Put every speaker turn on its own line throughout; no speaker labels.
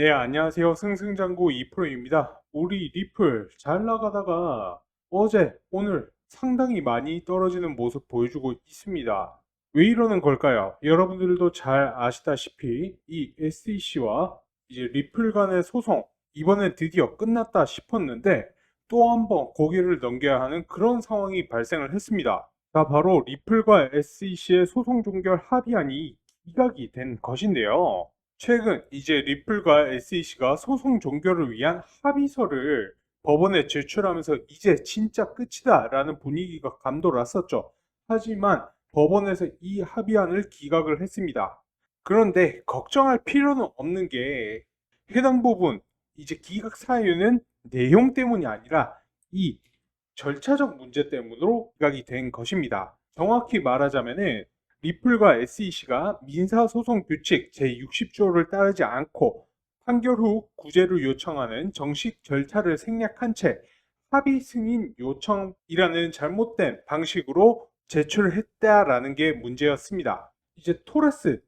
네, 안녕하세요. 승승장구 2프로입니다. 우리 리플 잘 나가다가 어제, 오늘 상당히 많이 떨어지는 모습 보여주고 있습니다. 왜 이러는 걸까요? 여러분들도 잘 아시다시피 이 SEC와 이제 리플 간의 소송, 이번에 드디어 끝났다 싶었는데 또 한 번 고개를 넘겨야 하는 그런 상황이 발생을 했습니다. 자, 바로 리플과 SEC의 소송 종결 합의안이 기각이 된 것인데요. 최근 이제 리플과 SEC가 소송 종결을 위한 합의서를 법원에 제출하면서 이제 진짜 끝이다 라는 분위기가 감돌았었죠. 하지만 법원에서 이 합의안을 기각을 했습니다. 그런데 걱정할 필요는 없는 게 해당 부분 이제 기각 사유는 내용 때문이 아니라 이 절차적 문제 때문으로 기각이 된 것입니다. 정확히 말하자면은 리플과 SEC가 민사소송 규칙 제60조를 따르지 않고 판결 후 구제를 요청하는 정식 절차를 생략한 채 합의 승인 요청이라는 잘못된 방식으로 제출했다라는 게 문제였습니다. 이제 토레스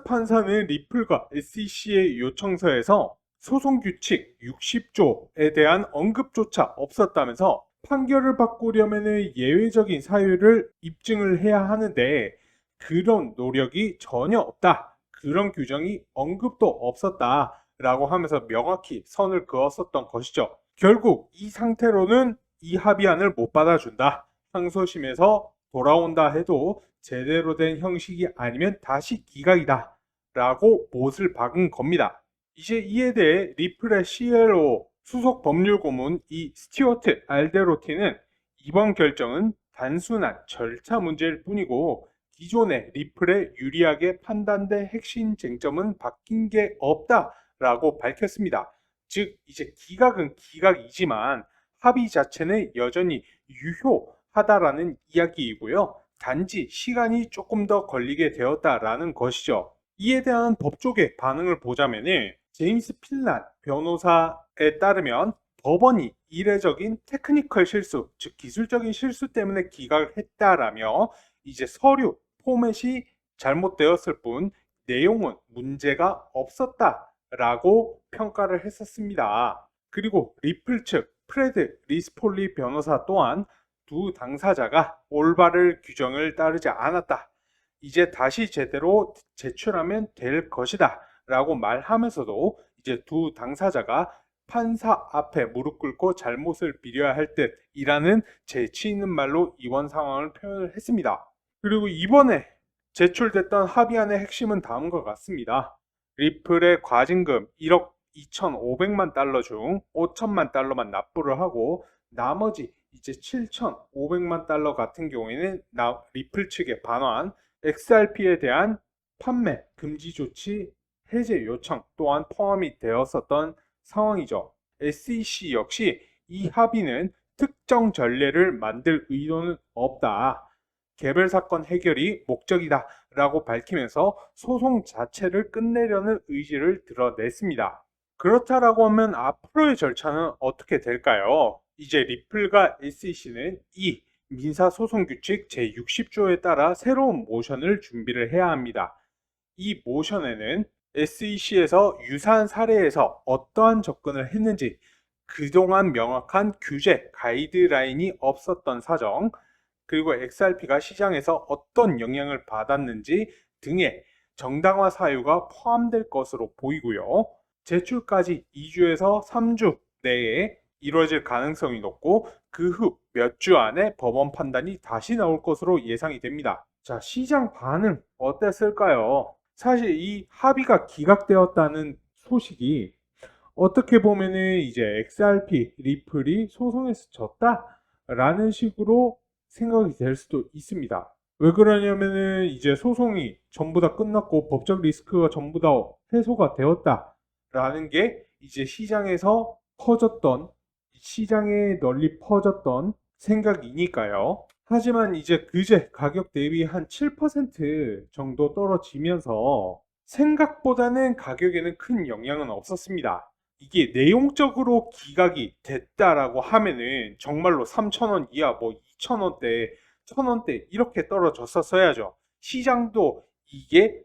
판사는 리플과 SEC의 요청서에서 소송 규칙 60조에 대한 언급조차 없었다면서 판결을 바꾸려면 예외적인 사유를 입증을 해야 하는데 그런 노력이 전혀 없다. 그런 규정이 언급도 없었다. 라고 하면서 명확히 선을 그었었던 것이죠. 결국 이 상태로는 이 합의안을 못 받아준다. 항소심에서 돌아온다 해도 제대로 된 형식이 아니면 다시 기각이다. 라고 못을 박은 겁니다. 이제 이에 대해 리플의 CLO 수석 법률 고문 이 스튜어트 알데로티는 이번 결정은 단순한 절차 문제일 뿐이고 기존의 리플에 유리하게 판단된 핵심 쟁점은 바뀐 게 없다라고 밝혔습니다. 즉 이제 기각은 기각이지만 합의 자체는 여전히 유효하다라는 이야기이고요. 단지 시간이 조금 더 걸리게 되었다라는 것이죠. 이에 대한 법조계 반응을 보자면은 제임스 필란 변호사에 따르면 법원이 이례적인 테크니컬 실수, 즉 기술적인 실수 때문에 기각을 했다라며 이제 서류 포맷이 잘못되었을 뿐 내용은 문제가 없었다라고 평가를 했었습니다. 그리고 리플 측 프레드 리스폴리 변호사 또한 두 당사자가 올바른 규정을 따르지 않았다. 이제 다시 제대로 제출하면 될 것이다. 라고 말하면서도 이제 두 당사자가 판사 앞에 무릎 꿇고 잘못을 비려야 할 듯이라는 재치 있는 말로 이번 상황을 표현을 했습니다. 그리고 이번에 제출됐던 합의안의 핵심은 다음과 같습니다. 리플의 과징금 1억 2,500만 달러 중 5천만 달러만 납부를 하고 나머지 이제 7,500만 달러 같은 경우에는 리플 측에 반환, XRP에 대한 판매 금지 조치 해제 요청 또한 포함이 되었었던 상황이죠. SEC 역시 이 합의는 특정 전례를 만들 의도는 없다. 개별 사건 해결이 목적이다 라고 밝히면서 소송 자체를 끝내려는 의지를 드러냈습니다. 그렇다라고 하면 앞으로의 절차는 어떻게 될까요? 이제 리플과 SEC는 이 민사소송규칙 제60조에 따라 새로운 모션을 준비를 해야 합니다. 이 모션에는 SEC에서 유사한 사례에서 어떠한 접근을 했는지 그동안 명확한 규제, 가이드라인이 없었던 사정, 그리고 XRP가 시장에서 어떤 영향을 받았는지 등의 정당화 사유가 포함될 것으로 보이고요. 제출까지 2주에서 3주 내에 이루어질 가능성이 높고 그 후 몇 주 안에 법원 판단이 다시 나올 것으로 예상이 됩니다. 자, 시장 반응 어땠을까요? 사실 이 합의가 기각되었다는 소식이 어떻게 보면은 이제 XRP, 리플이 소송에서 졌다라는 식으로 생각이 될 수도 있습니다. 왜 그러냐면은 이제 소송이 전부 다 끝났고 법적 리스크가 전부 다 해소가 되었다라는 게 이제 시장에 널리 퍼졌던 생각이니까요. 하지만 이제 그제 가격 대비 한 7% 정도 떨어지면서 생각보다는 가격에는 큰 영향은 없었습니다. 이게 내용적으로 기각이 됐다라고 하면은 정말로 3,000원 이하 뭐 2,000원대, 1,000원대 이렇게 떨어졌었어야죠. 시장도 이게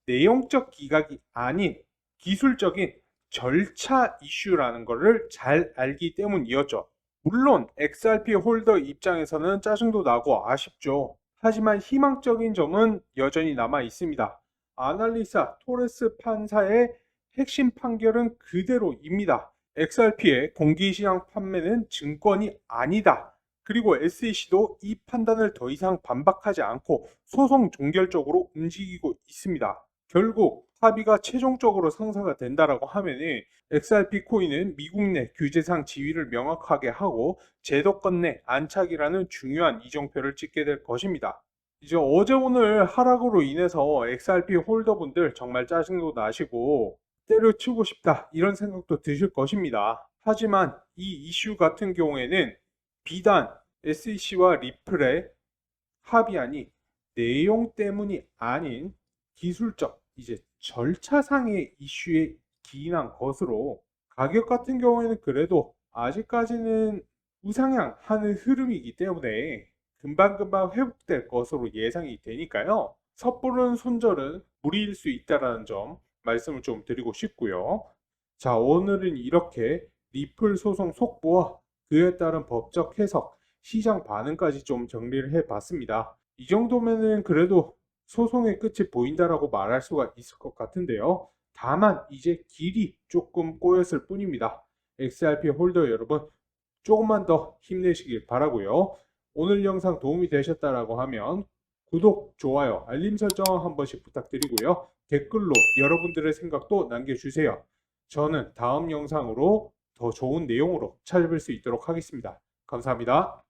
내용적 기각이 아닌 기술적인 절차 이슈라는 것을 잘 알기 때문이었죠. 물론 XRP 홀더 입장에서는 짜증도 나고 아쉽죠. 하지만 희망적인 점은 여전히 남아 있습니다. 아날리사 토레스 판사의 핵심 판결은 그대로입니다. XRP의 공개시장 판매는 증권이 아니다. 그리고 SEC도 이 판단을 더 이상 반박하지 않고 소송 종결적으로 움직이고 있습니다. 결국 합의가 최종적으로 성사가 된다라고 하면은 XRP 코인은 미국 내 규제상 지위를 명확하게 하고 제도권 내 안착이라는 중요한 이정표를 찍게 될 것입니다. 이제 어제 오늘 하락으로 인해서 XRP 홀더분들 정말 짜증도 나시고 때려치우고 싶다 이런 생각도 드실 것입니다. 하지만 이 이슈 같은 경우에는 비단 SEC와 리플의 합의안이 내용 때문이 아닌 기술적 이제 절차상의 이슈에 기인한 것으로 가격 같은 경우에는 그래도 아직까지는 우상향하는 흐름이기 때문에 금방금방 회복될 것으로 예상이 되니까요. 섣부른 손절은 무리일 수 있다는 점 말씀을 좀 드리고 싶고요. 자, 오늘은 이렇게 리플 소송 속보와 그에 따른 법적 해석, 시장 반응까지 좀 정리를 해봤습니다. 이 정도면은 그래도 소송의 끝이 보인다라고 말할 수가 있을 것 같은데요. 다만 이제 길이 조금 꼬였을 뿐입니다. XRP 홀더 여러분 조금만 더 힘내시길 바라고요. 오늘 영상 도움이 되셨다라고 하면 구독, 좋아요, 알림 설정 한 번씩 부탁드리고요. 댓글로 여러분들의 생각도 남겨주세요. 저는 다음 영상으로 더 좋은 내용으로 찾아뵐 수 있도록 하겠습니다. 감사합니다.